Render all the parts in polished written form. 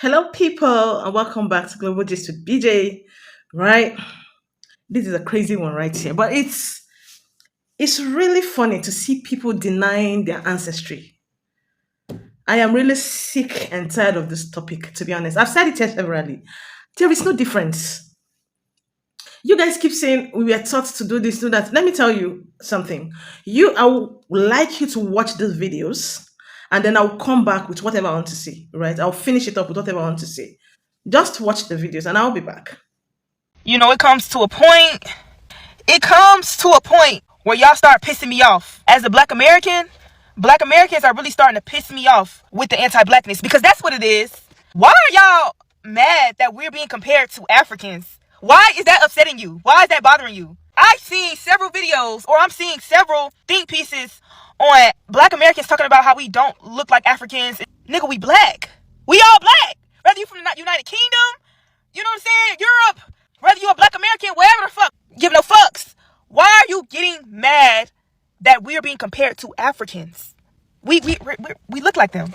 Hello, people, and welcome back to Global Gist with BJ. Right, this is a crazy one right here, but it's really funny to see people denying their ancestry. I am really sick and tired of this topic. To be honest, I've said it here severally. There is no difference. You guys keep saying we were taught to do this, do that. Let me tell you something. I would like you to watch these videos, and then I'll come back with whatever I want to say. Right, I'll finish it up with whatever I want to say. Just watch the videos, and I'll be back. It comes to a point. It comes to a point where y'all start pissing me off. As a black Americans are really starting to piss me off with the anti-blackness because that's what it is. Why are y'all mad that we're being compared to Africans? Why is that upsetting you? Why is that bothering you? I've seen several videos, or I'm seeing several think pieces on black Americans talking about how we don't look like Africans. Nigga, we black. We all black. Whether you from the United Kingdom, you know what I'm saying, Europe, whether you're a black American, wherever the fuck, give no fucks. Why are you getting mad that we're being compared to Africans? We look like them.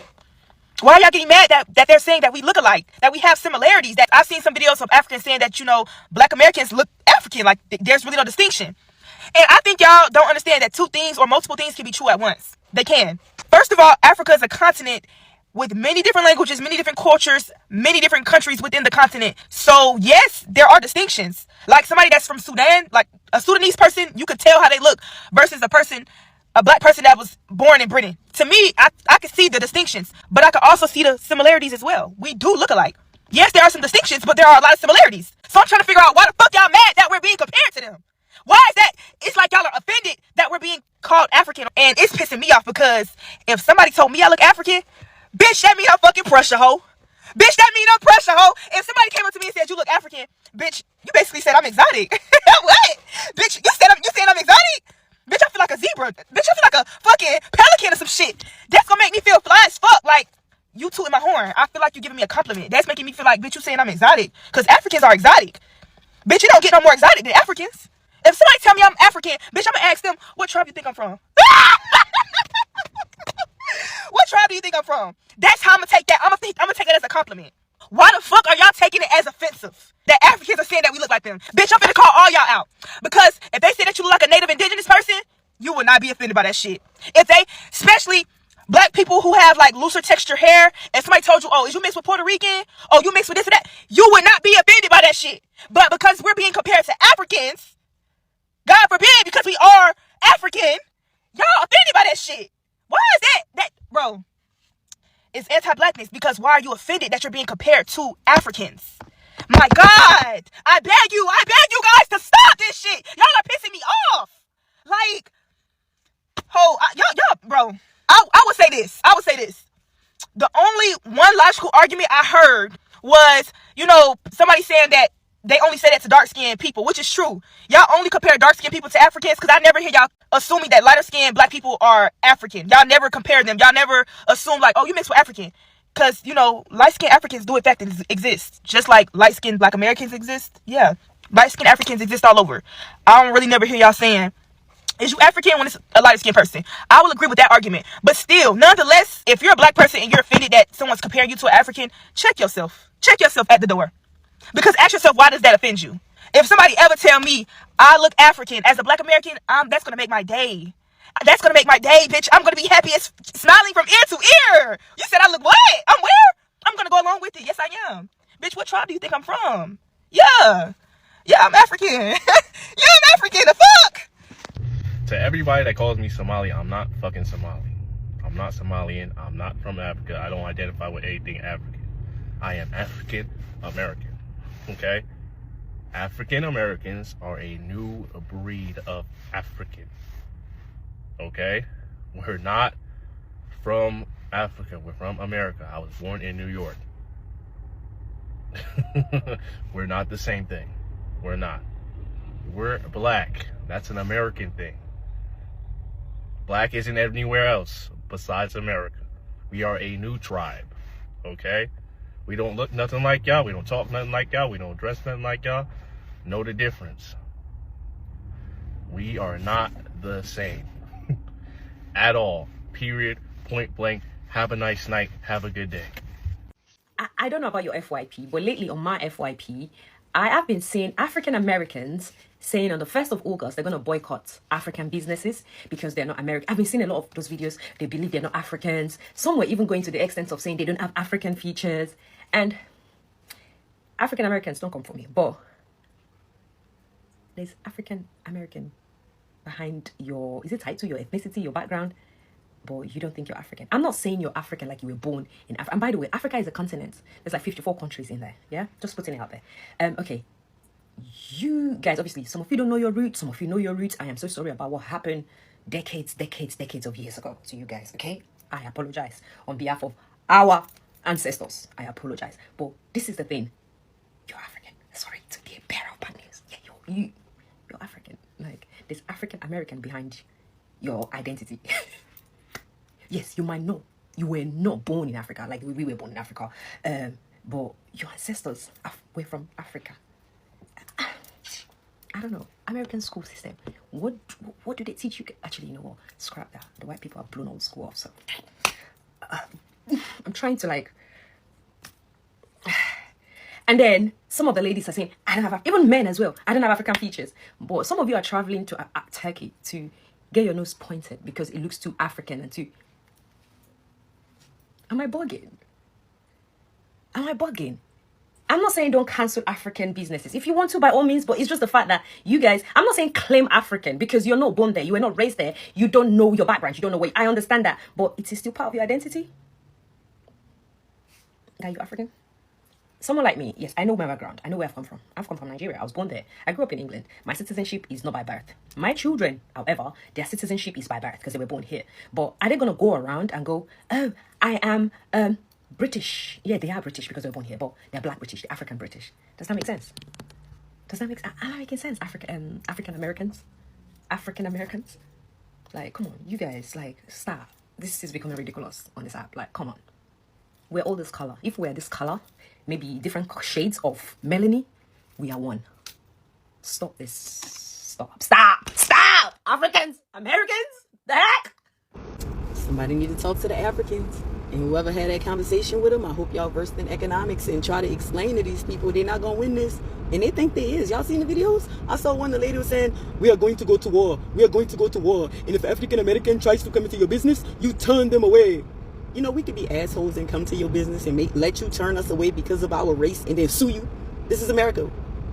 Why are y'all getting mad that they're saying that we look alike, that we have similarities? That I've seen some videos of Africans saying that, black Americans look African, like there's really no distinction. And I think y'all don't understand that two things or multiple things can be true at once. They can. First of all, Africa is a continent with many different languages, many different cultures, many different countries within the continent. So yes, there are distinctions. Like somebody that's from Sudan, like a Sudanese person, you could tell how they look versus a black person that was born in Britain. To me, I can see the distinctions, but I can also see the similarities as well. We do look alike. Yes, there are some distinctions, but there are a lot of similarities. So I'm trying to figure out why the fuck y'all mad that we're being compared to them. Why is that? It's like y'all are offended that we're being called African. And it's pissing me off because if somebody told me I look African, bitch, that mean I'm fucking pressure, hoe. Bitch, that mean I'm pressure, hoe. If somebody came up to me and said you look African, bitch, you basically said I'm exotic. What? Bitch, you said I'm exotic? Bitch, I feel like a zebra. Bitch, I feel like a fucking pelican or some shit. That's gonna make me feel fly as fuck. Like, you tooting my horn. I feel like you're giving me a compliment. That's making me feel like, bitch, you saying I'm exotic. Because Africans are exotic. Bitch, you don't get no more exotic than Africans. If somebody tell me I'm African, bitch, I'm gonna ask them, what tribe you think I'm from? What tribe do you think I'm from? That's how I'm gonna take that. I'm gonna take it as a compliment. Why the fuck are y'all taking it as offensive that Africans are saying that we look like them? Bitch, I'm finna call all y'all out. Because if they say that you look like a native indigenous person, you will not be offended by that shit. If they, especially black people who have like looser texture hair, and somebody told you, oh, is you mixed with Puerto Rican? Oh, you mixed with this and that? You would not be offended by that shit. But because we're being compared to Africans, God forbid, because we are African, y'all offended by that shit. Why is that? Bro, it's anti-blackness because why are you offended that you're being compared to Africans? My God, I beg you guys to stop this shit. Y'all are pissing me off. Like, bro, I would say this. The only one logical argument I heard was, somebody saying that they only say that to dark-skinned people, which is true. Y'all only compare dark-skinned people to Africans because I never hear y'all assuming that lighter-skinned black people are African. Y'all never compare them. Y'all never assume like, oh, you mixed with African. Because, light-skinned Africans do in fact exist. Just like light-skinned black Americans exist. Yeah. Light-skinned Africans exist all over. I don't really never hear y'all saying, is you African when it's a light-skinned person? I will agree with that argument. But still, nonetheless, if you're a black person and you're offended that someone's comparing you to an African, check yourself. Check yourself at the door. Because ask yourself, why does that offend you? If somebody ever tell me I look African as a black American, that's going to make my day. That's going to make my day, bitch. I'm going to be happy as smiling from ear to ear. You said I look what? I'm where? I'm going to go along with it. Yes, I am. Bitch, what tribe do you think I'm from? Yeah. Yeah, I'm African. Yeah, I'm African. The fuck? To everybody that calls me Somali, I'm not fucking Somali. I'm not Somalian. I'm not from Africa. I don't identify with anything African. I am African American. Okay? African Americans are a new breed of African. Okay? We're not from Africa. We're from America. I was born in New York. We're not the same thing. We're not. We're black. That's an American thing. Black isn't anywhere else besides America. We are a new tribe. Okay? We don't look nothing like y'all. We don't talk nothing like y'all. We don't dress nothing like y'all. Know the difference. We are not the same. At all. Period. Point blank. Have a nice night. Have a good day. I don't know about your FYP, but lately on my FYP, I have been seeing African Americans saying on the 1st of August they're going to boycott African businesses because they're not American. I've been seeing a lot of those videos. They believe they're not Africans. Some were even going to the extent of saying they don't have African features. And African Americans don't come from me, but there's African American behind your, is it tied to your ethnicity, your background? But you don't think you're African. I'm not saying you're African like you were born in Africa. And by the way, Africa is a continent. There's like 54 countries in there. Yeah, just putting it out there. Okay, you guys, obviously, some of you don't know your roots. Some of you know your roots. I am so sorry about what happened decades of years ago to you guys. Okay, I apologize on behalf of our ancestors. I apologize. But this is the thing. You're African. Sorry to be a bearer of bad news. Yeah, you're African. Like, there's African American behind your identity. Yes, you might know you were not born in Africa, like we were born in Africa, but your ancestors were from Africa. I don't know. American school system. What do they teach you? Actually, you know what? Scrap that. The white people have blown all the school off. So I'm trying to like. And then some of the ladies are saying, I don't have, even men as well, I don't have African features. But some of you are traveling to Turkey to get your nose pointed because it looks too African and too. Am I bugging? I'm not saying don't cancel African businesses. If you want to, by all means, but it's just the fact that you guys, I'm not saying claim African because you're not born there. You were not raised there. You don't know your background. You don't know where. I understand that. But it is still part of your identity. Are you African? Someone like me, yes, I know my background. I know where I've come from. I've come from Nigeria. I was born there. I grew up in England. My citizenship is not by birth. My children, however, their citizenship is by birth because they were born here. But are they going to go around and go, oh, I am British? Yeah, they are British because they were born here, but they're Black British, they're African British. Does that make sense? Does that make sense? Am I making sense? African Americans? Like, come on, you guys, like, stop. This is becoming ridiculous on this app. Like, come on. We're all this color. If we're this color, maybe different shades of melanin, we are one. Stop this. Stop. Africans, Americans, the heck? Somebody need to talk to the Africans. And whoever had that conversation with them, I hope y'all versed in economics and try to explain to these people they're not going to win this. And they think they is. Y'all seen the videos? I saw one, the lady was saying, we are going to go to war. And if African American tries to come into your business, you turn them away. You know, we could be assholes and come to your business and let you turn us away because of our race and then sue you. This is America.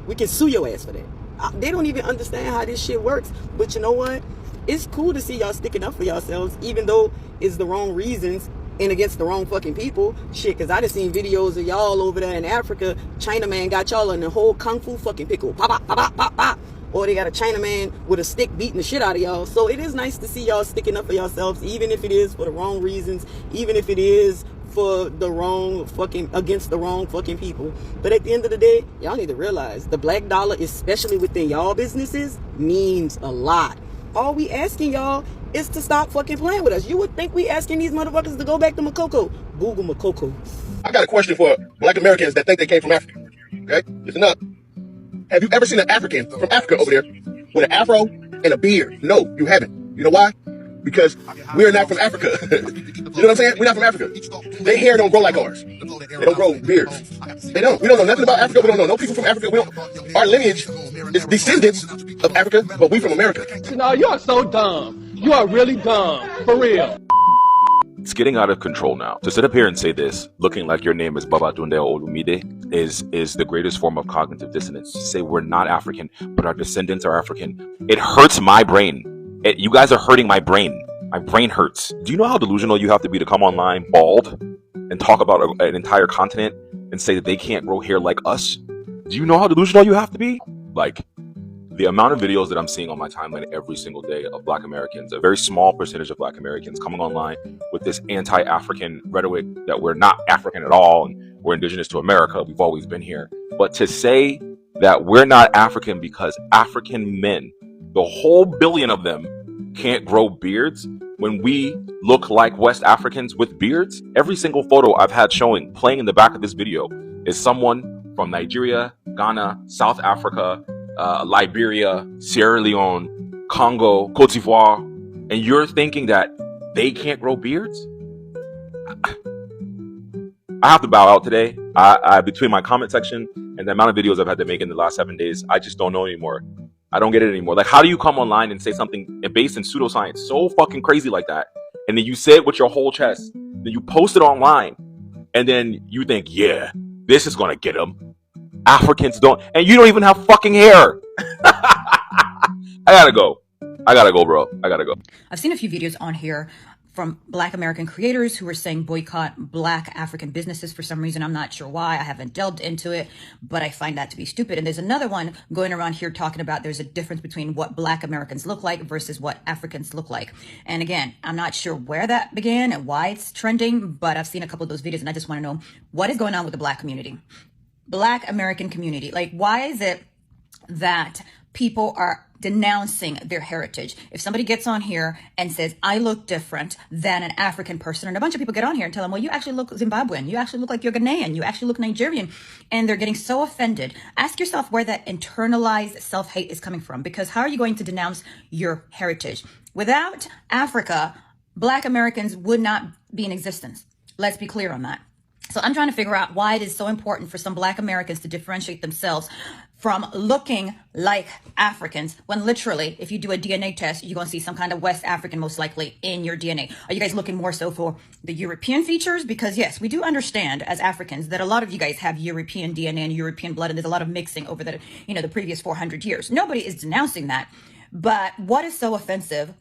We can sue your ass for that. They don't even understand how this shit works. But you know what? It's cool to see y'all sticking up for yourselves, even though it's the wrong reasons and against the wrong fucking people. Shit, because I done seen videos of y'all over there in Africa. Chinaman got y'all in the whole kung fu fucking pickle. Pop, pop, pop, pop, pop. Or they got a Chinaman with a stick beating the shit out of y'all. So it is nice to see y'all sticking up for yourselves, even if it is for the wrong reasons, even if it is for the wrong fucking, against the wrong fucking people. But at the end of the day, y'all need to realize the black dollar, especially within y'all businesses, means a lot. All we asking y'all is to stop fucking playing with us. You would think we asking these motherfuckers to go back to Makoko. Google Makoko. I got a question for black Americans that think they came from Africa. Okay? Listen up. Have you ever seen an African from Africa over there with an afro and a beard? No, you haven't. You know why? Because we're not from Africa. You know what I'm saying? We're not from Africa. Their hair don't grow like ours. They don't grow beards. They don't. We don't know nothing about Africa. We don't know no people from Africa. Our lineage is descendants of Africa, but we from America. No, you are so dumb. You are really dumb. For real. It's getting out of control now. To sit up here and say this, looking like your name is Babatunde Olumide, is the greatest form of cognitive dissonance. To say we're not African, but our descendants are African. It hurts my brain. You guys are hurting my brain. My brain hurts. Do you know how delusional you have to be to come online bald and talk about an entire continent and say that they can't grow hair like us? Do you know how delusional you have to be? Like, the amount of videos that I'm seeing on my timeline every single day of Black Americans, a very small percentage of Black Americans coming online with this anti-African rhetoric that we're not African at all and we're indigenous to America, we've always been here. But to say that we're not African because African men, the whole billion of them, can't grow beards when we look like West Africans with beards, every single photo I've had playing in the back of this video is someone from Nigeria, Ghana, South Africa, Liberia, Sierra Leone, Congo, Cote d'Ivoire, and you're thinking that they can't grow beards? I have to bow out today. I between my comment section and the amount of videos I've had to make in the last 7 days, I just don't know anymore. I don't get it anymore. Like, how do you come online and say something based in pseudoscience so fucking crazy like that, and then you say it with your whole chest, then you post it online, and then you think, yeah, this is gonna get them. Africans don't, and you don't even have fucking hair. I gotta go, bro. I gotta go. I've seen a few videos on here from Black American creators who are saying boycott Black African businesses for some reason. I'm not sure why. I haven't delved into it, but I find that to be stupid. And there's another one going around here talking about there's a difference between what Black Americans look like versus what Africans look like. And again, I'm not sure where that began and why it's trending, but I've seen a couple of those videos and I just want to know what is going on with the Black community, Black American community. Like, why is it that people are denouncing their heritage? If somebody gets on here and says, I look different than an African person, and a bunch of people get on here and tell them, well, you actually look Zimbabwean, you actually look like you're Ghanaian, you actually look Nigerian, and they're getting so offended. Ask yourself where that internalized self-hate is coming from, because how are you going to denounce your heritage? Without Africa, Black Americans would not be in existence. Let's be clear on that. So I'm trying to figure out why it is so important for some Black Americans to differentiate themselves from looking like Africans, when literally, if you do a DNA test, you're going to see some kind of West African most likely in your DNA. Are you guys looking more so for the European features? Because yes, we do understand as Africans that a lot of you guys have European DNA and European blood, and there's a lot of mixing over the, the previous 400 years. Nobody is denouncing that. But what is so offensive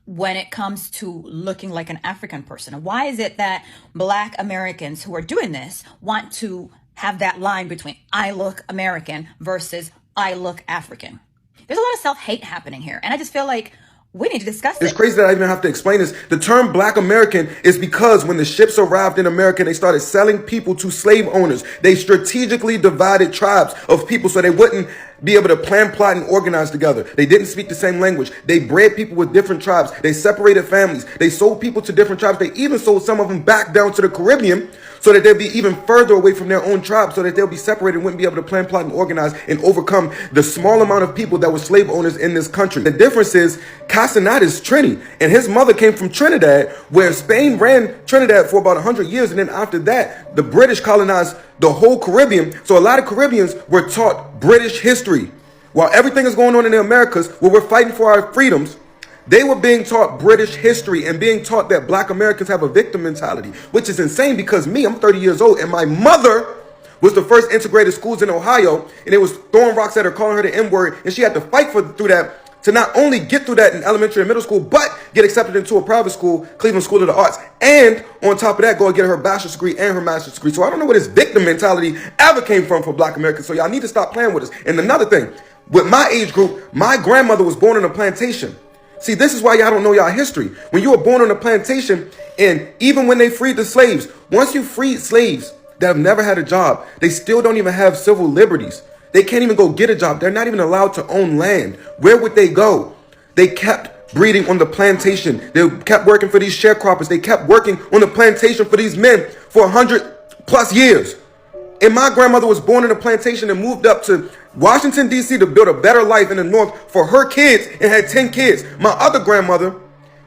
when it comes to looking like an African person? And why is it that Black Americans who are doing this want to have that line between I look American versus I look African? There's a lot of self-hate happening here. And I just feel like we need to discuss It's it. crazy that I even have to explain this. The term Black American is because when the ships arrived in America, they started selling people to slave owners. They strategically divided tribes of people so they wouldn't be able to plan, plot, and organize together. They didn't speak the same language. They bred people with different tribes. They separated families. They sold people to different tribes. They even sold some of them back down to the Caribbean so that they'd be even further away from their own tribe, so that they'll be separated and wouldn't be able to plan, plot, and organize and overcome the small amount of people that were slave owners in this country. The difference is Casanat is Trini, and his mother came from Trinidad, where Spain ran Trinidad for about 100 years, and then after that, the British colonized the whole Caribbean. So a lot of Caribbeans were taught British history. While everything is going on in the Americas, where we're fighting for our freedoms, they were being taught British history and being taught that Black Americans have a victim mentality, which is insane because I'm 30 years old, and my mother was the first integrated schools in Ohio, and it was throwing rocks at her, calling her the N-word, and she had to fight through that to not only get through that in elementary and middle school, but get accepted into a private school, Cleveland School of the Arts, and on top of that, go and get her bachelor's degree and her master's degree. So I don't know where this victim mentality ever came from for Black Americans, so y'all need to stop playing with us. And another thing, with my age group, my grandmother was born on a plantation. See, this is why y'all don't know y'all history. When you were born on a plantation, and even when they freed the slaves, once you freed slaves that have never had a job, they still don't even have civil liberties. They can't even go get a job. They're not even allowed to own land. Where would they go? They kept breeding on the plantation. They kept working for these sharecroppers. They kept working on the plantation for these men for 100+ years. And my grandmother was born in a plantation and moved up to Washington, D.C. to build a better life in the North for her kids and had 10 kids. My other grandmother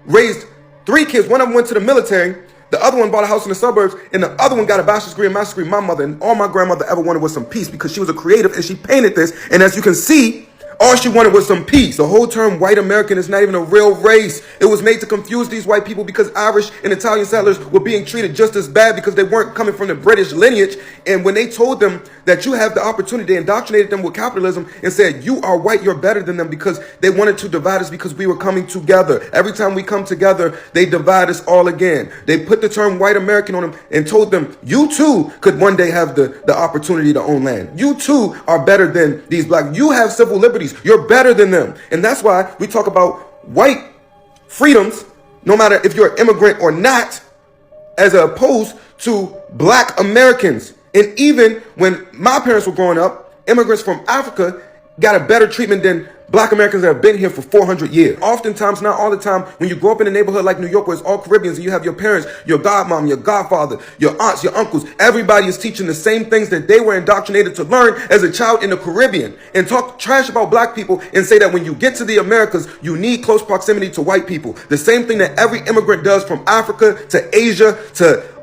raised 3 kids. One of them went to the military. The other one bought a house in the suburbs. And the other one got a bachelor's degree and master's degree. My mother, and all my grandmother ever wanted was some peace, because she was a creative and she painted this. And as you can see, all she wanted was some peace. The whole term white American is not even a real race. It was made to confuse these white people because Irish and Italian settlers were being treated just as bad because they weren't coming from the British lineage. And when they told them that you have the opportunity, they indoctrinated them with capitalism and said, you are white, you're better than them, because they wanted to divide us because we were coming together. Every time we come together, they divide us all again. They put the term white American on them and told them, you too could one day have the opportunity to own land. You too are better than these black. You have civil liberties. You're better than them. And that's why we talk about white freedoms, no matter if you're an immigrant or not, as opposed to Black Americans. And even when my parents were growing up, immigrants from Africa got a better treatment than Black Americans that have been here for 400 years. Oftentimes, not all the time, when you grow up in a neighborhood like New York where it's all Caribbeans and you have your parents, your godmom, your godfather, your aunts, your uncles, everybody is teaching the same things that they were indoctrinated to learn as a child in the Caribbean, and talk trash about black people and say that when you get to the Americas, you need close proximity to white people. The same thing that every immigrant does from Africa to Asia to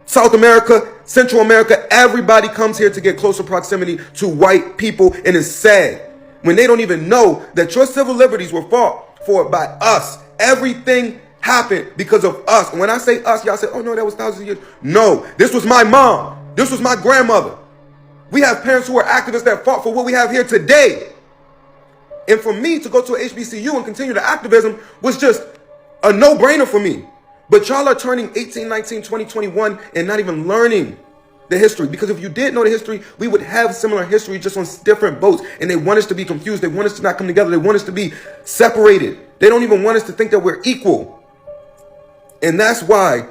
South America, Central America, everybody comes here to get closer proximity to white people, and it's sad when they don't even know that your civil liberties were fought for by us. Everything happened because of us. And when I say us, y'all say, oh no, that was thousands of years. No, this was my mom. This was my grandmother. We have parents who are activists that fought for what we have here today. And for me to go to a HBCU and continue the activism was just a no-brainer for me. But y'all are turning 18, 19, 20, 21 and not even learning the history. Because if you did know the history, we would have similar history just on different boats. And they want us to be confused. They want us to not come together. They want us to be separated. They don't even want us to think that we're equal. And that's why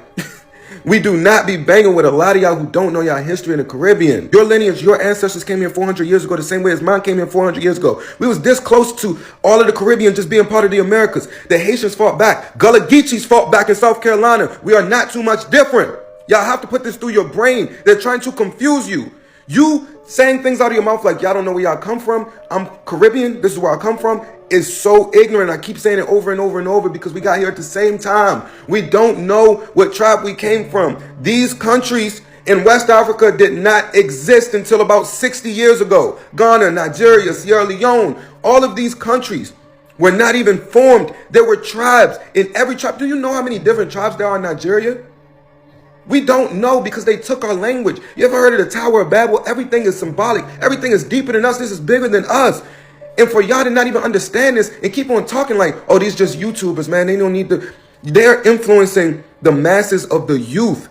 we do not be banging with a lot of y'all who don't know y'all history in the Caribbean. Your lineage, your ancestors came here 400 years ago the same way as mine came here 400 years ago. We was this close to all of the Caribbean just being part of the Americas. The Haitians fought back. Gullah Geechees fought back in South Carolina. We are not too much different. Y'all have to put this through your brain. They're trying to confuse you. You saying things out of your mouth like y'all don't know where y'all come from. I'm Caribbean. This is where I come from. Is so ignorant. I keep saying it over and over and over because we got here at the same time. We don't know what tribe we came from. These countries in West Africa did not exist until about 60 years ago. Ghana, Nigeria, Sierra Leone, all of these countries were not even formed. There were tribes in every tribe. Do you know how many different tribes there are in Nigeria? We don't know because they took our language. You ever heard of the Tower of Babel? Everything is symbolic. Everything is deeper than us. This is bigger than us. And for y'all to not even understand this and keep on talking like, oh, these just YouTubers, man. They don't need to. They're influencing the masses of the youth.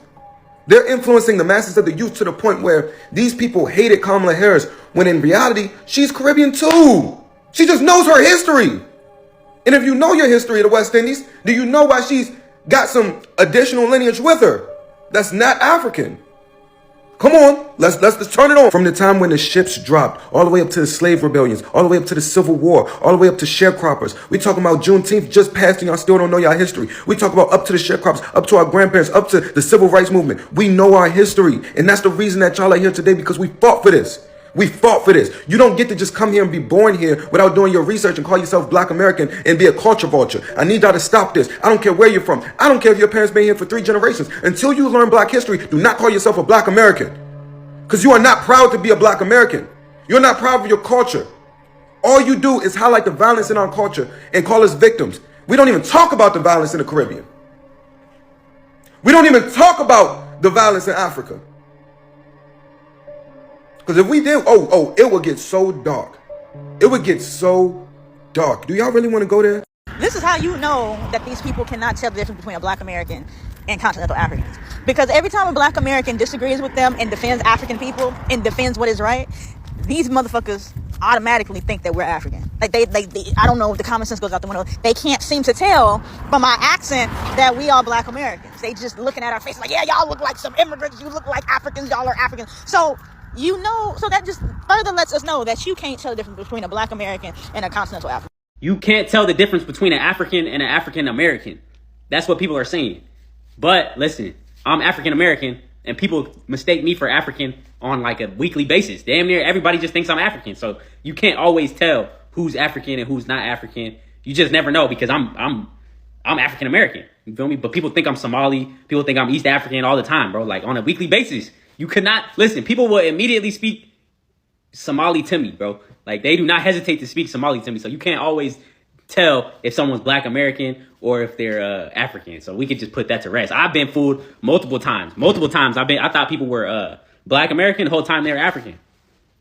They're influencing the masses of the youth to the point where these people hated Kamala Harris when in reality, she's Caribbean too. She just knows her history. And if you know your history of the West Indies, do you know why she's got some additional lineage with her that's not African? Come on, let's just turn it on. From the time when the ships dropped, all the way up to the slave rebellions, all the way up to the Civil War, all the way up to sharecroppers. We talking about Juneteenth just passed and y'all still don't know y'all history. We talk about up to the sharecroppers, up to our grandparents, up to the civil rights movement. We know our history. And that's the reason that y'all are here today, because we fought for this. We fought for this. You don't get to just come here and be born here without doing your research and call yourself Black American and be a culture vulture. I need y'all to stop this. I don't care where you're from. I don't care if your parents been here for 3 generations. Until you learn Black history, do not call yourself a Black American. Because you are not proud to be a Black American. You're not proud of your culture. All you do is highlight the violence in our culture and call us victims. We don't even talk about the violence in the Caribbean. We don't even talk about the violence in Africa. Because if we did, it would get so dark. It would get so dark. Do y'all really want to go there? This is how you know that these people cannot tell the difference between a Black American and continental Africans. Because every time a Black American disagrees with them and defends African people and defends what is right, these motherfuckers automatically think that we're African. Like they I don't know if the common sense goes out the window. They can't seem to tell from my accent that we are Black Americans. They just looking at our faces like, yeah, y'all look like some immigrants. You look like Africans. Y'all are Africans. So that just further lets us know that you can't tell the difference between a Black American and a continental African. You can't tell the difference between an African and an African American. That's what people are saying. But listen, I'm African American and people mistake me for African on like a weekly basis. Damn near everybody just thinks I'm African. So you can't always tell who's African and who's not African. You just never know because I'm African American. You feel me? But people think I'm Somali. People think I'm East African all the time, bro. Like on a weekly basis. You could not listen. People will immediately speak Somali to me, bro. Like they do not hesitate to speak Somali to me. So you can't always tell if someone's Black American or if they're African. So we could just put that to rest. I've been fooled multiple times. I thought people were Black American the whole time they were African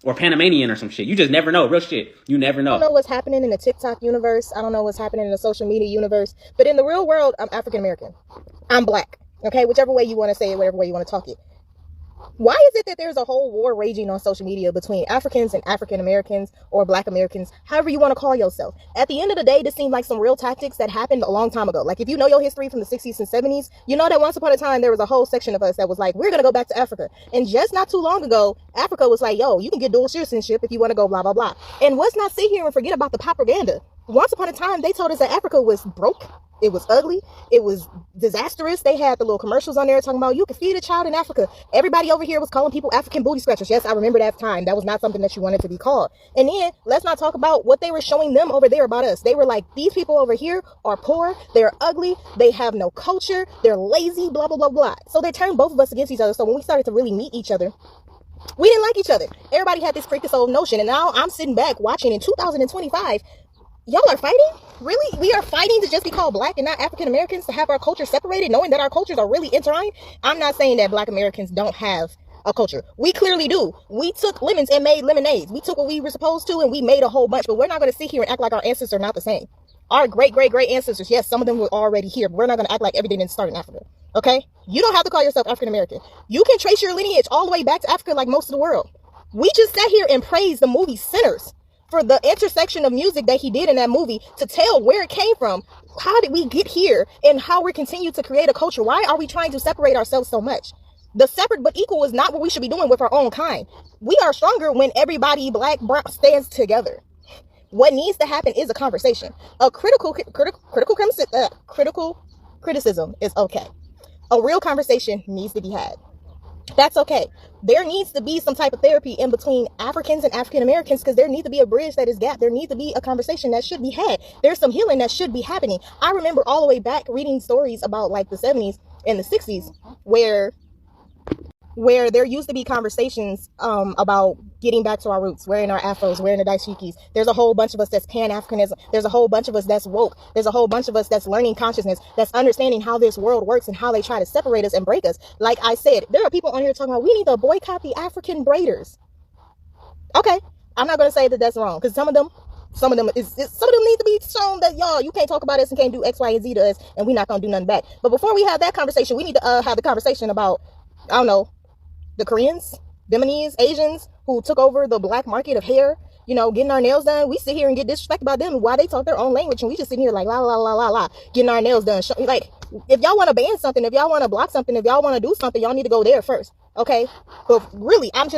or Panamanian or some shit. You just never know. Real shit. You never know. I don't know what's happening in the TikTok universe. I don't know what's happening in the social media universe. But in the real world, I'm African American. I'm Black. Okay, whichever way you want to say it, whatever way you want to talk it. Why is it that there's a whole war raging on social media between Africans and African Americans or Black Americans, however you want to call yourself? At the end of the day, this seemed like some real tactics that happened a long time ago. Like if you know your history from the 60s and 70s, you know that once upon a time there was a whole section of us that was like, we're going to go back to Africa. And just not too long ago, Africa was like, yo, you can get dual citizenship if you want to go blah, blah, blah. And let's not sit here and forget about the propaganda. Once upon a time, they told us that Africa was broke It was ugly. It was disastrous. They had the little commercials on there talking about you can feed a child in Africa. Everybody over here was calling people African booty scratchers. Yes, I remember that time. That was not something that you wanted to be called. And then let's not talk about what they were showing them over there about us. They were like, these people over here are poor. They're ugly. They have no culture. They're lazy, blah, blah, blah, blah. So they turned both of us against each other. So when we started to really meet each other, we didn't like each other. Everybody had this freakish old notion. And now I'm sitting back watching in 2025. Y'all are fighting? Really? We are fighting to just be called black and not African Americans, to have our culture separated, knowing that our cultures are really intertwined? I'm not saying that black Americans don't have a culture. We clearly do. We took lemons and made lemonades. We took what we were supposed to and we made a whole bunch, but we're not going to sit here and act like our ancestors are not the same. Our great, great, great ancestors, yes, some of them were already here, but we're not going to act like everything didn't start in Africa. Okay? You don't have to call yourself African American. You can trace your lineage all the way back to Africa like most of the world. We just sat here and praised the movie Sinners for the intersection of music that he did in that movie to tell where it came from. How did we get here and how we continue to create a culture? Why are we trying to separate ourselves so much? The separate but equal is not what we should be doing with our own kind. We are stronger when everybody black, brown stands together. What needs to happen is a conversation. A critical criticism is okay. A real conversation needs to be had. That's okay. There needs to be some type of therapy in between Africans and African Americans, because there needs to be a bridge that is gapped. There needs to be a conversation that should be had. There's some healing that should be happening. I remember all the way back reading stories about like the 70s and the 60s where there used to be conversations about getting back to our roots, wearing our afros, wearing the dashikis. There's a whole bunch of us that's pan-Africanism. There's a whole bunch of us that's woke. There's a whole bunch of us that's learning consciousness, that's understanding how this world works and how they try to separate us and break us. Like I said, there are people on here talking about we need to boycott the African braiders. Okay, I'm not going to say that that's wrong, because some of them need to be shown that, y'all, you can't talk about us and can't do X, Y, and Z to us, and we're not going to do nothing back. But before we have that conversation, we need to have the conversation about, I don't know, the Koreans, Vietnamese, Asians who took over the black market of hair, you know, getting our nails done. We sit here and get disrespect about them while they talk their own language, and we just sit here like la la la la la, getting our nails done. Like, if y'all want to ban something, if y'all want to block something, if y'all want to do something, y'all need to go there first, okay? But really, I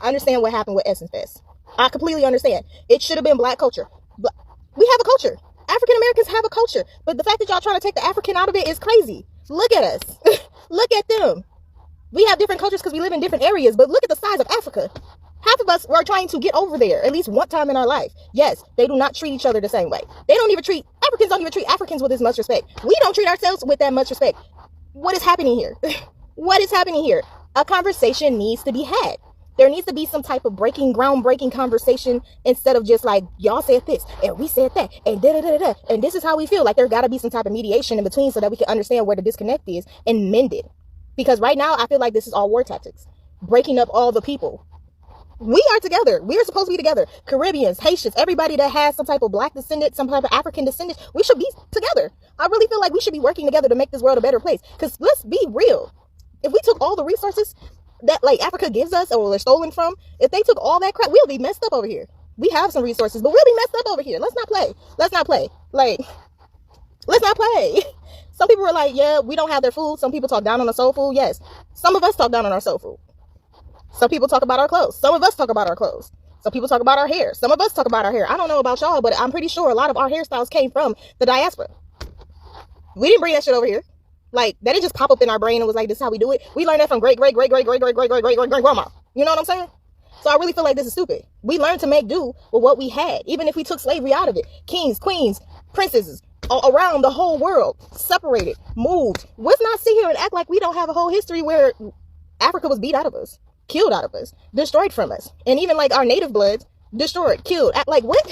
understand what happened with Essence Fest. I completely understand. It should have been black culture. We have a culture. African Americans have a culture, but the fact that y'all trying to take the African out of it is crazy. Look at us. Look at them. We have different cultures because we live in different areas, but look at the size of Africa. Half of us are trying to get over there at least one time in our life. Yes, they do not treat each other the same way. Africans don't even treat Africans with as much respect. We don't treat ourselves with that much respect. What is happening here? What is happening here? A conversation needs to be had. There needs to be some type of groundbreaking conversation, instead of just like, y'all said this and we said that and da-da-da-da-da, and this is how we feel. Like, there got to be some type of mediation in between so that we can understand where the disconnect is and mend it. Because right now, I feel like this is all war tactics. Breaking up all the people. We are together. We are supposed to be together. Caribbeans, Haitians, everybody that has some type of black descendant, some type of African descendant, we should be together. I really feel like we should be working together to make this world a better place. Because let's be real. If we took all the resources that like Africa gives us, or they're stolen from, if they took all that crap, we'll be messed up over here. We have some resources, but we'll be messed up over here. Let's not play. Let's not play. Like, let's not play. Some people are like, yeah, we don't have their food. Some people talk down on the soul food. Yes. Some of us talk down on our soul food. Some people talk about our clothes. Some of us talk about our clothes. Some people talk about our hair. Some of us talk about our hair. I don't know about y'all, but I'm pretty sure a lot of our hairstyles came from the diaspora. We didn't bring that shit over here. Like, that didn't just pop up in our brain and was like, this is how we do it. We learned that from great grandma. You know what I'm saying? So I really feel like this is stupid. We learned to make do with what we had, even if we took slavery out of it. Kings, queens, princesses, around the whole world, separated, moved. Let's not sit here and act like we don't have a whole history where Africa was beat out of us, killed out of us, destroyed from us. And even like our native bloods, destroyed, killed. Like, what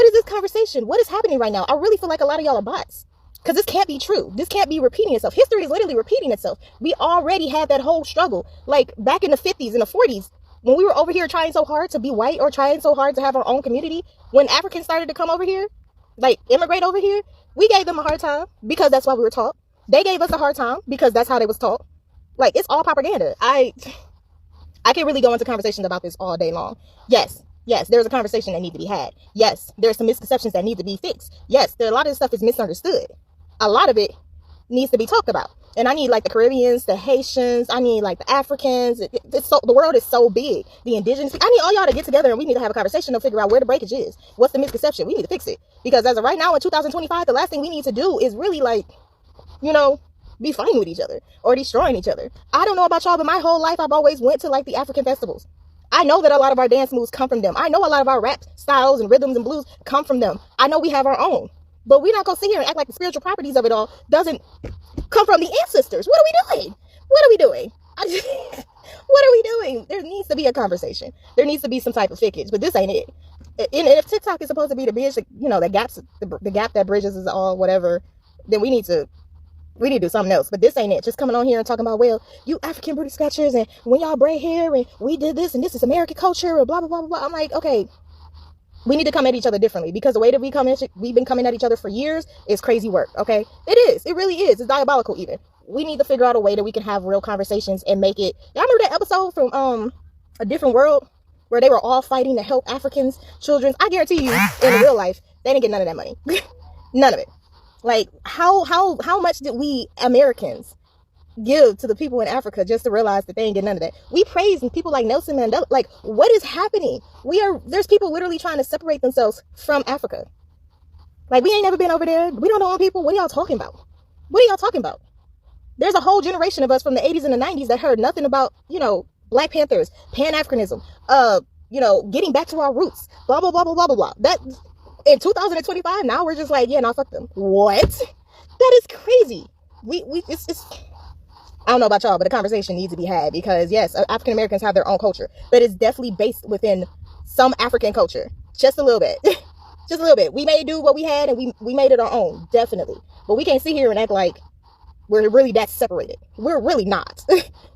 is this conversation? What is happening right now? I really feel like a lot of y'all are bots. Because this can't be true. This can't be repeating itself. History is literally repeating itself. We already had that whole struggle. Like, back in the 50s and the 40s, when we were over here trying so hard to be white, or trying so hard to have our own community, when Africans started to come over here, like immigrate over here, we gave them a hard time because that's what we were taught. They gave us a hard time because that's how they was taught. Like, it's all propaganda. I can really go into conversations about this all day long. Yes, there's a conversation that needs to be had. Yes, there's some misconceptions that need to be fixed. Yes, a lot of this stuff is misunderstood. A lot of it needs to be talked about. And I need like the Caribbeans, the Haitians, I need like the Africans. It's so, the world is so big. The indigenous, I need all y'all to get together and we need to have a conversation to figure out where the breakage is. What's the misconception? We need to fix it. Because as of right now in 2025, the last thing we need to do is really like, you know, be fighting with each other or destroying each other. I don't know about y'all, but my whole life I've always went to like the African festivals. I know that a lot of our dance moves come from them. I know a lot of our rap styles and rhythms and blues come from them. I know we have our own. But we're not going to sit here and act like the spiritual properties of it all doesn't come from the ancestors. What are we doing? What are we doing? What are we doing? There needs to be a conversation. There needs to be some type of fixage, but this ain't it. And if TikTok is supposed to be the bridge, you know, the gap that bridges is all whatever, then we need to do something else. But this ain't it. Just coming on here and talking about, well, you African booty scratchers and when y'all braid hair and we did this and this is American culture and blah, blah, blah, blah. I'm like, okay, we need to come at each other differently because the way that we've been coming at each other for years is crazy work. Okay. It is. It really is. It's diabolical even. We need to figure out a way that we can have real conversations and make it. Y'all remember that episode from A Different World where they were all fighting to help Africans, children? I guarantee you in real life, they didn't get none of that money. None of it. Like how much did we Americans give to the people in Africa just to realize that they ain't get none of that? We praise people like Nelson Mandela. Like, what is happening? There's people literally trying to separate themselves from Africa. Like, we ain't never been over there. We don't know people. What are y'all talking about? What are y'all talking about? There's a whole generation of us from the 80s and the 90s that heard nothing about, you know, Black Panthers, Pan-Africanism, you know, getting back to our roots, blah, blah, blah, blah, blah, blah, blah. That in 2025, now we're just like, yeah, no, fuck them. What? That is crazy. It's I don't know about y'all, but the conversation needs to be had because yes, African Americans have their own culture, but it's definitely based within some African culture. Just a little bit. Just a little bit. We may do what we had and we made it our own, definitely. But we can't sit here and act like we're really that separated. We're really not.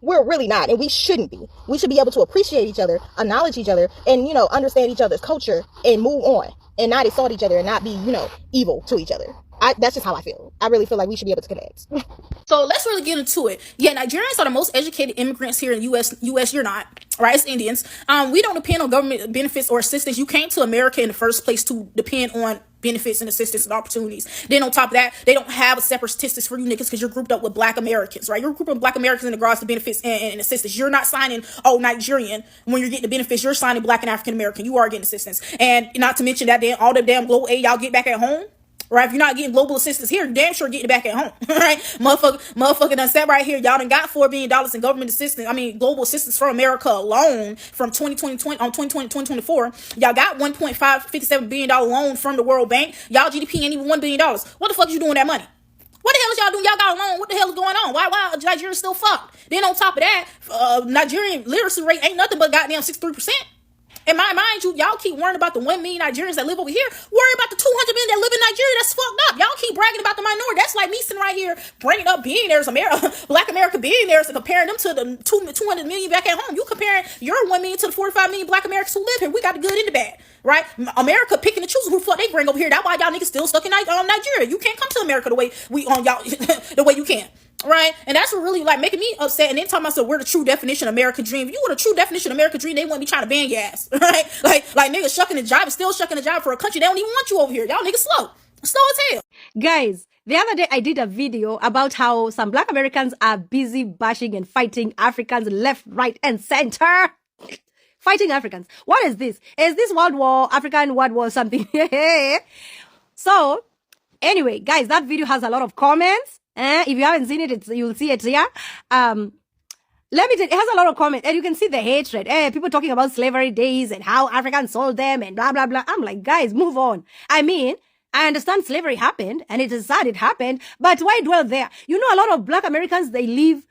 We're really not. And we shouldn't be. We should be able to appreciate each other, acknowledge each other, and, you know, understand each other's culture and move on and not insult each other and not be, you know, evil to each other. That's just how I feel. I really feel like we should be able to connect. So let's really get into it. Yeah, Nigerians are the most educated immigrants here in the U.S. You're not, right? It's Indians. We don't depend on government benefits or assistance. You came to America in the first place to depend on benefits and assistance and opportunities. Then on top of that, they don't have a separate statistics for you niggas because you're grouped up with Black Americans, right? You're grouped up with Black Americans in regards to benefits and assistance. You're not signing, Nigerian when you're getting the benefits. You're signing Black and African American. You are getting assistance. And not to mention that all the damn global aid y'all get back at home. Right, if you're not getting global assistance here, damn sure getting it back at home. Right, motherfucker done sat right here. Y'all done got $4 billion in government assistance. I mean, global assistance from America alone from 2024. Y'all got $1.57 billion loan from the World Bank. Y'all GDP ain't even $1 billion. What the fuck is you doing with that money? What the hell is y'all doing? Y'all got a loan. What the hell is going on? Why Nigeria still fucked? Then on top of that, Nigerian literacy rate ain't nothing but goddamn 63%. And mind you, y'all keep worrying about the 1 million Nigerians that live over here. Worry about the 200 million that live in Nigeria. That's fucked up. Y'all keep bragging about the minority. That's like me sitting right here bringing up billionaires, Black American billionaires, and comparing them to the 200 million back at home. You comparing your 1 million to the 45 million Black Americans who live here. We got the good and the bad, right? America picking and choosing who the fuck they bring over here. That's why y'all niggas still stuck in Nigeria. You can't come to America the way we on y'all the way you can. Right? And that's what really like making me upset. And then talking about, so we're the true definition of American dream. If you were the true definition of American dream, they wouldn't be trying to ban your ass. Right? Like niggas shucking the job and still shucking the job for a country. They don't even want you over here. Y'all niggas slow. Slow as hell. Guys, the other day I did a video about how some Black Americans are busy bashing and fighting Africans left, right, and center. Fighting Africans. What is this? Is this World War, African World War something? So, anyway, guys, that video has a lot of comments. If you haven't seen it, you'll see it here. Let me tell you, it has a lot of comments, and you can see the hatred. People talking about slavery days and how Africans sold them and blah, blah, blah. I'm like, guys, move on. I mean, I understand slavery happened, and it is sad it happened, but why dwell there? You know, a lot of Black Americans, they live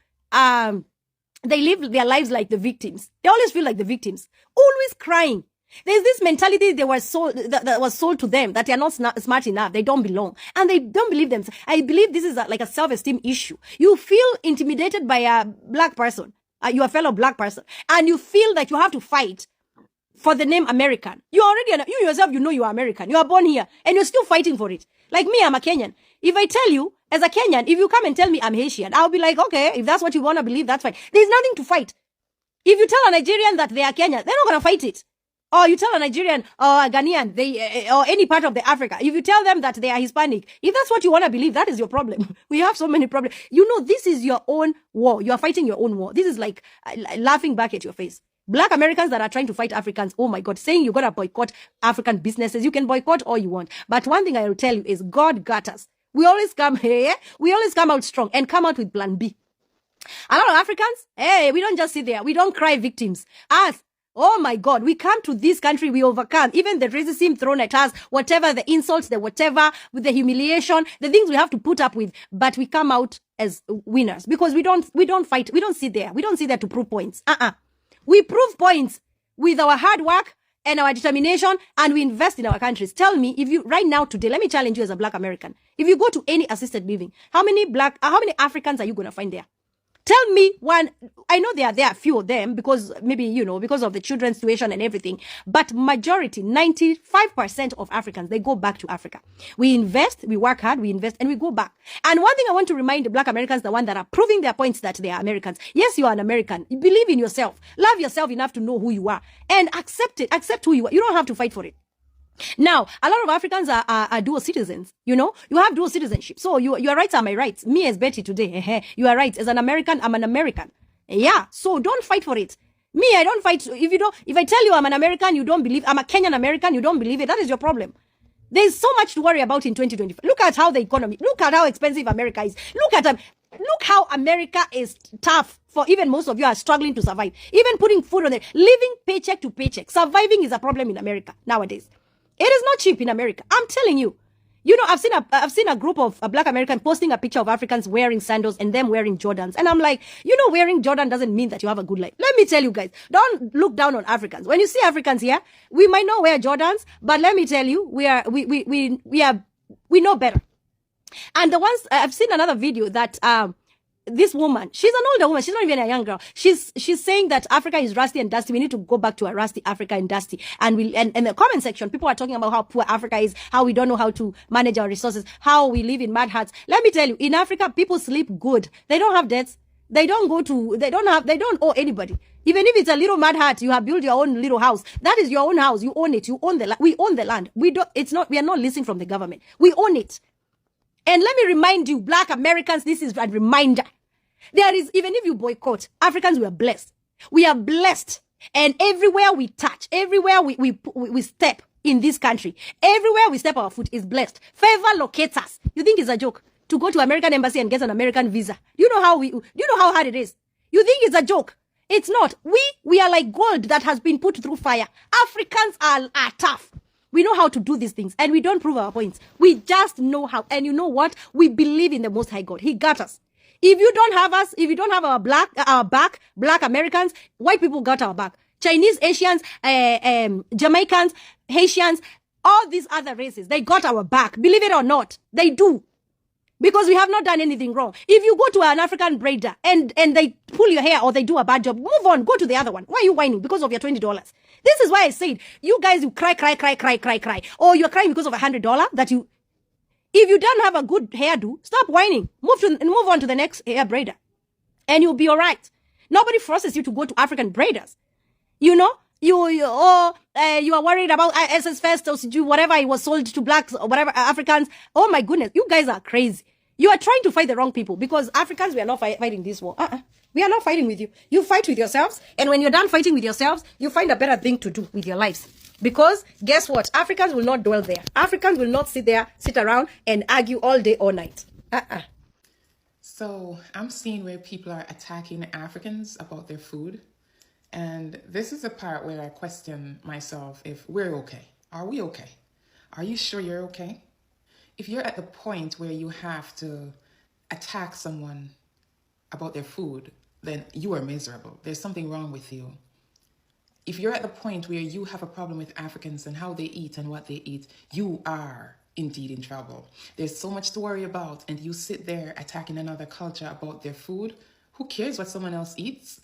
their lives like the victims. They always feel like the victims. Always crying. There's this mentality that was sold to them that they are not smart enough. They don't belong. And they don't believe them. I believe this is like a self-esteem issue. You feel intimidated by a Black person, your fellow Black person, and you feel that you have to fight for the name American. You yourself, you know you are American. You are born here and you're still fighting for it. Like me, I'm a Kenyan. If I tell you, as a Kenyan, if you come and tell me I'm Haitian, I'll be like, okay, if that's what you want to believe, that's fine. There's nothing to fight. If you tell a Nigerian that they are Kenyan, they're not going to fight it. Or you tell a Nigerian or a Ghanaian, or any part of the Africa, if you tell them that they are Hispanic, if that's what you want to believe, that is your problem. We have so many problems. You know, this is your own war. You are fighting your own war. This is like laughing back at your face. Black Americans that are trying to fight Africans, oh my God, saying you got to boycott African businesses. You can boycott all you want. But one thing I will tell you is God got us. We always come here. We always come out strong and come out with plan B. A lot of Africans, hey, we don't just sit there. We don't cry victims. Us, oh my God, we come to this country, we overcome. Even the racism thrown at us, whatever, the insults, the whatever, with the humiliation, the things we have to put up with. But we come out as winners because we don't fight. We don't sit there. We don't sit there to prove points. We prove points with our hard work and our determination, and we invest in our countries. Tell me, if you, right now, today, let me challenge you as a Black American. If you go to any assisted living, how many Africans are you going to find there? Tell me one. I know there are a few of them because maybe, you know, because of the children's situation and everything. But majority, 95% of Africans, they go back to Africa. We invest, we work hard, we invest, and we go back. And one thing I want to remind the Black Americans, the one that are proving their points that they are Americans. Yes, you are an American. You believe in yourself. Love yourself enough to know who you are. And accept it. Accept who you are. You don't have to fight for it. Now, a lot of Africans are dual citizens, you know, you have dual citizenship. So your rights are my rights. Me as Betty today, you are right. As an American, I'm an American. Yeah. So don't fight for it. Me, I don't fight. If I tell you I'm an American, you don't believe, I'm a Kenyan American, you don't believe it. That is your problem. There's so much to worry about in 2025. Look at how the economy, look at how expensive America is. Look how America is tough for even most of you are struggling to survive. Even putting food on it, living paycheck to paycheck. Surviving is a problem in America nowadays. It is not cheap in America. I'm telling you. You know, I've seen a group of Black Americans posting a picture of Africans wearing sandals and them wearing Jordans. And I'm like, you know, wearing Jordan doesn't mean that you have a good life. Let me tell you guys, don't look down on Africans. When you see Africans here, we might not wear Jordans, but let me tell you, we know better. And the ones, I've seen another video that, this woman, she's an older woman. She's not even a young girl. She's saying that Africa is rusty and dusty. We need to go back to a rusty Africa and dusty. And in the comment section, people are talking about how poor Africa is, how we don't know how to manage our resources, how we live in mud huts. Let me tell you, in Africa, people sleep good. They don't have debts. They don't owe anybody. Even if it's a little mud hut, you have built your own little house. That is your own house. You own it. You own the land. We own the land. We are not leasing from the government. We own it. And let me remind you, Black Americans, this is a reminder. There is, even if you boycott, Africans, we are blessed. We are blessed. And everywhere we touch, everywhere we step in this country, everywhere we step our foot is blessed. Favor locates us. You think it's a joke to go to American embassy and get an American visa? Do you know how hard it is? You think it's a joke? It's not. We are like gold that has been put through fire. Africans are tough. We know how to do these things and we don't prove our points. We just know how. And you know what? We believe in the Most High God. He got us. If you don't have us, if you don't have our back, Black Americans, white people got our back. Chinese, Asians, Jamaicans, Haitians, all these other races, they got our back. Believe it or not, they do. Because we have not done anything wrong. If you go to an African braider and they pull your hair or they do a bad job, move on, go to the other one. Why are you whining? Because of your $20. This is why I said, you guys, you cry. Or you're crying because of $100 that you, if you don't have a good hairdo, stop whining. Move on to the next hair braider. And you'll be all right. Nobody forces you to go to African braiders. You know, you are worried about SS Fest or whatever it was sold to blacks or whatever, Africans. Oh my goodness, you guys are crazy. You are trying to fight the wrong people because Africans, we are not fighting this war. We are not fighting with you. You fight with yourselves. And when you're done fighting with yourselves, you find a better thing to do with your lives. Because guess what? Africans will not dwell there. Africans will not sit around and argue all day, all night. So I'm seeing where people are attacking Africans about their food. And this is the part where I question myself if we're okay. Are we okay? Are you sure you're okay? If you're at the point where you have to attack someone about their food, then you are miserable. There's something wrong with you. If you're at the point where you have a problem with Africans and how they eat and what they eat, you are indeed in trouble. There's so much to worry about, and you sit there attacking another culture about their food. Who cares what someone else eats?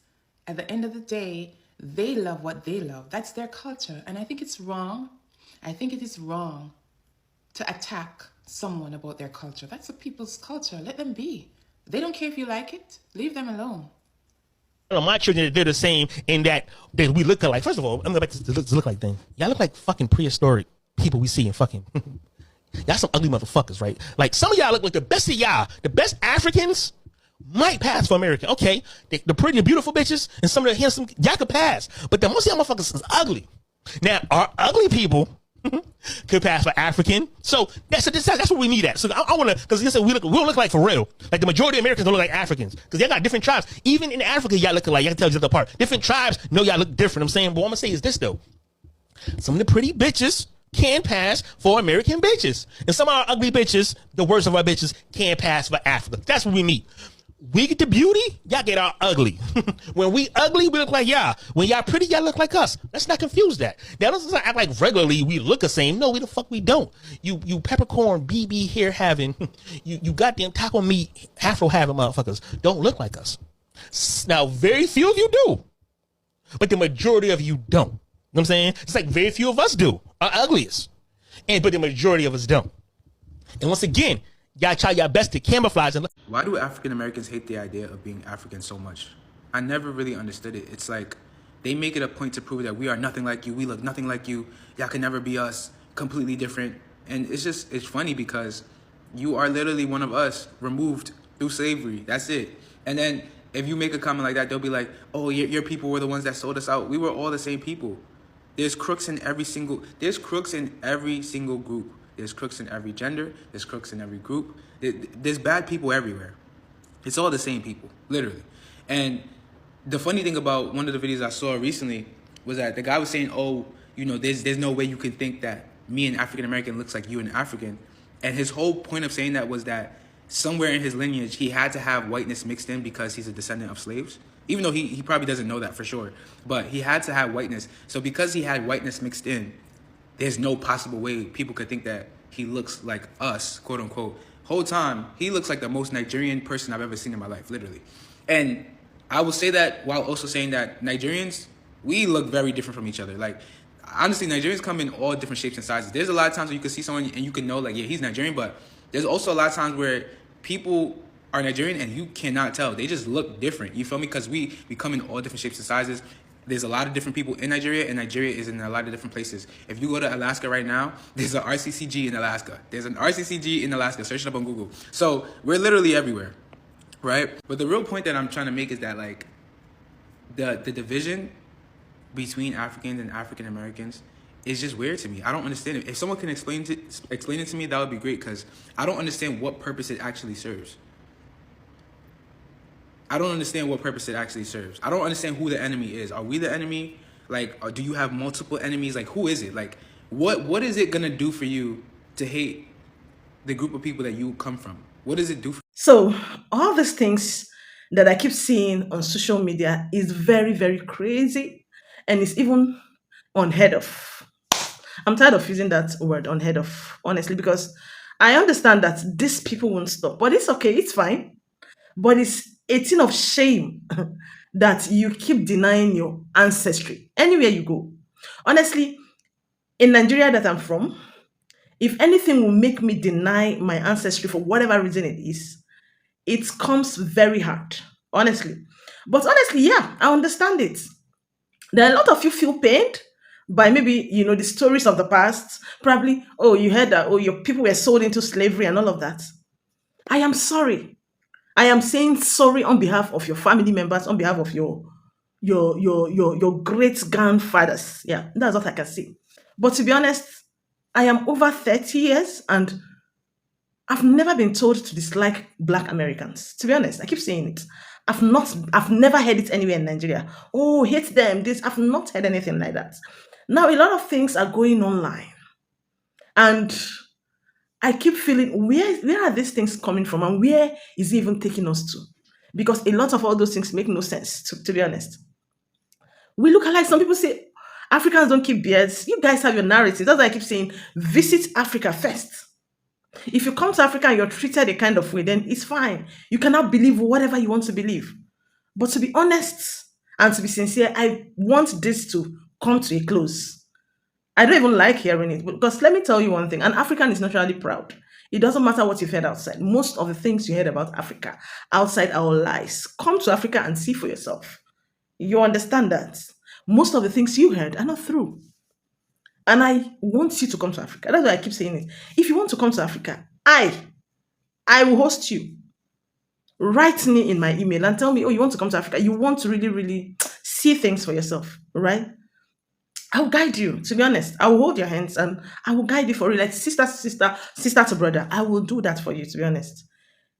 At the end of the day, they love what they love. That's their culture. And I think it's wrong. I think it is wrong to attack someone about their culture. That's the people's culture. Let them be. They don't care if you like it. Leave them alone. my children, they're the same in that we look alike. First of all, I'm going back to the look like thing. Y'all look like fucking prehistoric people we see in fucking. Y'all some ugly motherfuckers, right? Like some of y'all look like the best of y'all. The best Africans might pass for American. Okay, the pretty, beautiful bitches and some of the handsome, y'all could pass. But the most of y'all motherfuckers is ugly. Now, our ugly people could pass for African. So that's what we need at. So I want to, because we don't look like for real. Like the majority of Americans don't look like Africans because they got different tribes. Even in Africa, y'all look alike. Y'all can tell each other apart. Different tribes know y'all look different. I'm saying, but what I'm gonna say is this though: some of the pretty bitches can pass for American bitches, and some of our ugly bitches, the worst of our bitches, can pass for Africa. That's what we need. We get the beauty, y'all get our ugly. When we ugly, we look like y'all. When y'all pretty, y'all look like us. Let's not confuse that. Now, let's not act like regularly we look the same. No, we the fuck we don't. You peppercorn BB hair having, you goddamn taco meat afro having motherfuckers don't look like us. Now, very few of you do, but the majority of you don't. You know what I'm saying? It's like very few of us do, are ugliest, but the majority of us don't. And once again, y'all try your best to camouflage. Why do African Americans hate the idea of being African so much? I never really understood it. It's like they make it a point to prove that we are nothing like you. We look nothing like you. Y'all can never be us. Completely different. And it's funny because you are literally one of us, removed through slavery. That's it. And then if you make a comment like that, they'll be like, oh, your people were the ones that sold us out. We were all the same people. There's crooks in every single group. There's crooks in every gender. There's crooks in every group. There's bad people everywhere. It's all the same people, literally. And the funny thing about one of the videos I saw recently was that the guy was saying, oh, there's no way you can think that me, an African American, looks like you, an African. And his whole point of saying that was that somewhere in his lineage, he had to have whiteness mixed in because he's a descendant of slaves. Even though he probably doesn't know that for sure. But he had to have whiteness. So because he had whiteness mixed in, there's no possible way people could think that he looks like us, quote unquote. Whole time, he looks like the most Nigerian person I've ever seen in my life, literally. And I will say that while also saying that Nigerians, we look very different from each other. Like, honestly, Nigerians come in all different shapes and sizes. There's a lot of times where you can see someone and you can know, like, yeah, he's Nigerian, but there's also a lot of times where people are Nigerian and you cannot tell. They just look different. You feel me? Because we come in all different shapes and sizes. There's a lot of different people in Nigeria, and Nigeria is in a lot of different places. If you go to Alaska right now, there's an RCCG in Alaska. There's an RCCG in Alaska. Search it up on Google. So we're literally everywhere, right? But the real point that I'm trying to make is that, like, the division between Africans and African Americans is just weird to me. I don't understand it. If someone can explain it to me, that would be great, because I don't understand what purpose it actually serves. I don't understand what purpose it actually serves. I don't understand who the enemy is. Are we the enemy? Like, or do you have multiple enemies? Like, who is it? Like, what is it gonna do for you to hate the group of people that you come from? What does it do for So all these things that I keep seeing on social media is very, very crazy, and it's even unheard of. I'm tired of using that word, unheard of, honestly, because I understand that these people won't stop, but it's okay, it's fine. But it's a thing of shame that you keep denying your ancestry anywhere you go. Honestly, in Nigeria that I'm from, if anything will make me deny my ancestry for whatever reason it is, it comes very hard, honestly. But honestly, yeah, I understand it. There are a lot of you feel pained by maybe, the stories of the past. Probably, oh, you heard that, oh, your people were sold into slavery and all of that. I am sorry. I am saying sorry on behalf of your family members, on behalf of your great grandfathers. Yeah, that's what I can say. But to be honest, I am over 30 years and I've never been told to dislike Black Americans. To be honest, I keep saying it. I've never heard it anywhere in Nigeria. Oh, hate them, this. I've not heard anything like that. Now, a lot of things are going online. And I keep feeling, where are these things coming from and where is it even taking us to? Because a lot of all those things make no sense, to be honest. We look alike. Some people say, Africans don't keep beards. You guys have your narrative. That's why I keep saying, visit Africa first. If you come to Africa and you're treated a kind of way, then it's fine. You cannot believe whatever you want to believe. But to be honest and to be sincere, I want this to come to a close. I don't even like hearing it, because let me tell you one thing, an African is naturally proud. It doesn't matter what you've heard outside. Most of the things you heard about Africa outside our lies, come to Africa and see for yourself. You understand that? Most of the things you heard are not true. And I want you to come to Africa. That's why I keep saying it. If you want to come to Africa, I will host you. Write me in my email and tell me, oh, you want to come to Africa. You want to really, really see things for yourself, right? I will guide you, to be honest. I will hold your hands and I will guide you for real. Like sister to sister, sister to brother. I will do that for you, to be honest.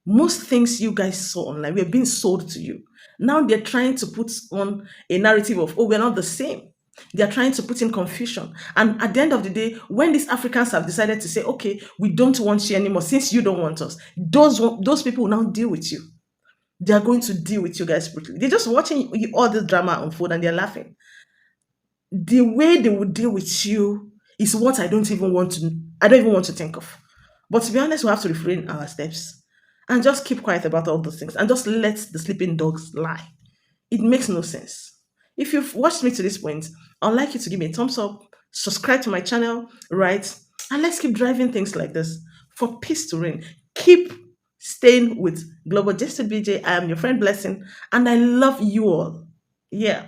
Most things you guys saw online were being sold to you. Now they're trying to put on a narrative of, oh, we're not the same. They're trying to put in confusion. And at the end of the day, when these Africans have decided to say, okay, we don't want you anymore since you don't want us, those people will now deal with you. They are going to deal with you guys brutally. They're just watching all this drama unfold and they're laughing. The way they would deal with you is what I don't even want to think of. But to be honest, we have to refrain our steps and just keep quiet about all those things and just let the sleeping dogs lie. It makes no sense. If you've watched me to this point, I'd like you to give me a thumbs up, subscribe to my channel, right? And let's keep driving things like this for peace to reign. Keep staying with Global Just to BJ. I am your friend Blessing, and I love you all. Yeah.